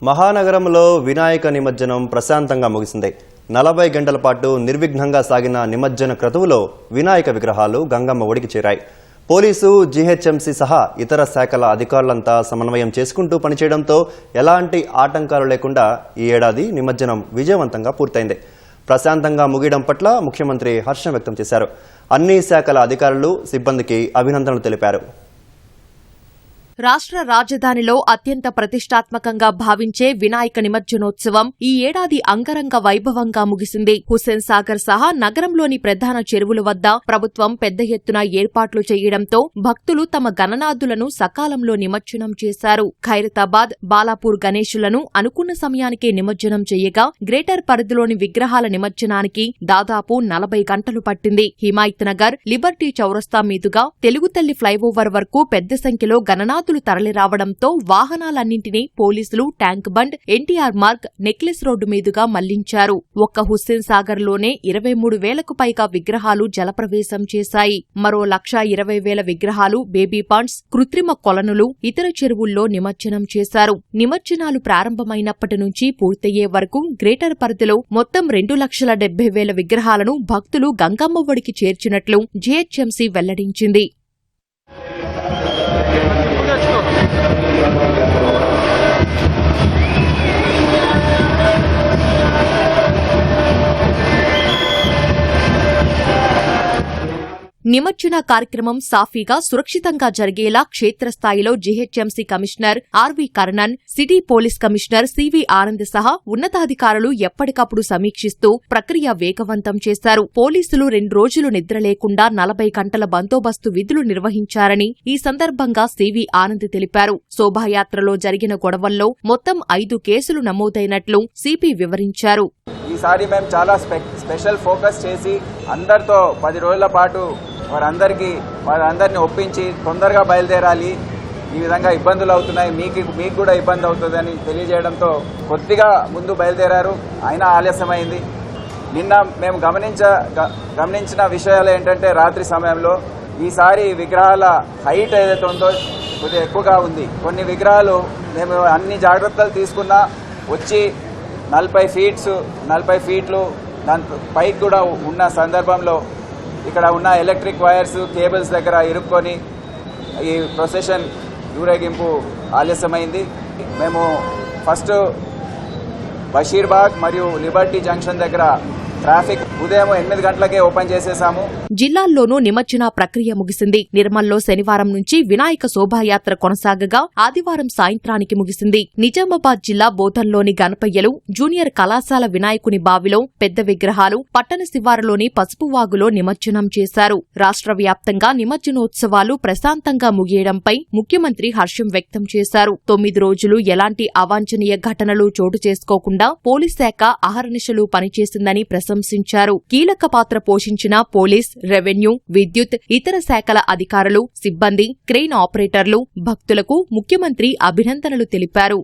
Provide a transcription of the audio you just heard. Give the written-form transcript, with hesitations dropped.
మహానగరంలో వినాయక నిమజ్జనం ప్రశాంతంగా ముగిసింది. 40 గంటల పాటు నిర్విఘ్నంగా సాగిన నిమజ్జన క్రతువులో వినాయక విగ్రహాలు గంగమ్మ ఒడికి చేరాయి. పోలీసు, జీహెచ్ఎంసీ సహా ఇతర శాఖల అధికారులంతా సమన్వయం చేసుకుంటూ పనిచేయడంతో ఎలాంటి ఆటంకాలు లేకుండా ఈ ఏడాది నిమజ్జనం విజయవంతంగా పూర్తయింది. ప్రశాంతంగా ముగియడం పట్ల ముఖ్యమంత్రి హర్షం వ్యక్తం చేశారు. అన్ని శాఖల అధికారులు, సిబ్బందికి అభినందనలు తెలిపారు. రాష్ట్ర రాజధానిలో అత్యంత ప్రతిష్టాత్మకంగా భావించే వినాయక నిమజ్జనోత్సవం ఈ ఏడాది అంగరంగ వైభవంగా ముగిసింది. హుస్సేన్ సాగర్ సహా నగరంలోని ప్రధాన చెరువుల వద్ద ప్రభుత్వం పెద్ద ఎత్తున ఏర్పాట్లు చేయడంతో భక్తులు తమ గణనాథులను సకాలంలో నిమజ్జనం చేశారు. ఖైరతాబాద్, బాలాపూర్ గణేశులను అనుకున్న సమయానికే నిమజ్జనం చేయగా గ్రేటర్ పరిధిలోని విగ్రహాల నిమజ్జనానికి దాదాపు 40 గంటలు పట్టింది. హిమాయత్ నగర్, లిబర్టీ చౌరస్తా మీదుగా తెలుగుతల్లి ఫ్లైఓవర్ వరకు పెద్ద సంఖ్యలో గణనాథులు తరలిరావడంతో వాహనాలన్నింటినీ పోలీసులు tank bund, NTR Marg, necklace road మీదుగా మళ్లించారు. ఒక్క హుస్సేన్ సాగర్ లోనే 23,000కు పైగా విగ్రహాలు జలప్రవేశం చేశాయి. మరో 1,20,000 విగ్రహాలు బేబీ పాండ్స్, కృత్రిమ కొలనులు, ఇతర చెరువుల్లో నిమజ్జనం చేశారు. నిమజ్జనాలు ప్రారంభమైనప్పటి నుంచి పూర్తయ్యే వరకు గ్రేటర్ పరిధిలో మొత్తం 2,70,000 విగ్రహాలను భక్తులు గంగమ్మ ఒడికి చేర్చినట్లు జీహెచ్ఎంసీ వెల్లడించింది. నిమజ్జన కార్యక్రమం సాఫీగా, సురక్షితంగా జరిగేలా క్షేత్రస్థాయిలో GHMC commissioner RV Karnan, city police commissioner CV Anand సహా ఉన్నతాధికారులు ఎప్పటికప్పుడు సమీక్షిస్తూ ప్రక్రియ వేగవంతం చేశారు. పోలీసులు 2 రోజులు నిద్ర లేకుండా 40 గంటల బందోబస్తు విధులు నిర్వహించారని ఈ సందర్భంగా సివి ఆనంద్ తెలిపారు. శోభాయాత్రలో జరిగిన గొడవల్లో మొత్తం 5 కేసులు నమోదైనట్లు సిపి వివరించారు. ఈసారి మేము చాలా స్పెషల్ ఫోకస్ చేసి అందరితో 10 రోజుల పాటు వారందరినీ ఒప్పించి తొందరగా బయలుదేరాలి, ఈ విధంగా ఇబ్బందులు అవుతున్నాయి, మీకు కూడా ఇబ్బంది అవుతుందని తెలియజేయడంతో కొద్దిగా ముందు బయలుదేరారు. అయినా ఆలస్యమైంది. నిన్న మేము గమనించిన విషయాలు ఏంటంటే, రాత్రి సమయంలో ఈసారి విగ్రహాల హైట్ ఏదైతే ఉందో కొద్దిగా ఎక్కువగా ఉంది. కొన్ని విగ్రహాలు మేము అన్ని జాగ్రత్తలు తీసుకున్నా వచ్చి 40 ఫీట్లు దాని పైకి కూడా ఉన్న సందర్భంలో ఇక్కడ ఉన్న ఎలక్ట్రిక్ వైర్స్, కేబుల్స్ దగ్గర ఇరుక్కొని ఈ ప్రొసెషన్ ఊరేగింపు ఆలస్యమైంది. మేము ఫస్ట్ బషీర్బాగ్ మరియు లిబర్టీ జంక్షన్ దగ్గర ట్రాఫిక్ ఉదయం 8 గంటలకే ఓపెన్ చేసేశాము. జిల్లాల్లోనూ నిమజ్జన ప్రక్రియ ముగిసింది. నిర్మల్లో శనివారం నుంచి వినాయక శోభాయాత్ర కొనసాగగా ఆదివారం సాయంత్రానికి ముగిసింది. నిజామాబాద్ జిల్లా బోధన్లోని గణపయ్యలు, జూనియర్ కళాశాల వినాయకుని బావిలో పెద్ద విగ్రహాలు, పట్టణ శివారులోని పసుపువాగులో నిమజ్జనం చేశారు. రాష్ట్ర వ్యాప్తంగా నిమజ్జనోత్సవాలు ప్రశాంతంగా ముగియడంపై ముఖ్యమంత్రి హర్షం వ్యక్తం చేశారు. 9 రోజులు ఎలాంటి అవాంఛనీయ ఘటనలు చోటు చేసుకోకుండా పోలీస్ శాఖ అహర్నిశలు పనిచేసిందని ప్రశంసించారు. కీలక పాత్ర పోషించిన పోలీస్, రెవెన్యూ, విద్యుత్, ఇతర శాఖల అధికారులు, సిబ్బంది, క్రెయిన్ ఆపరేటర్లు, భక్తులకు ముఖ్యమంత్రి అభినందనలు తెలిపారు.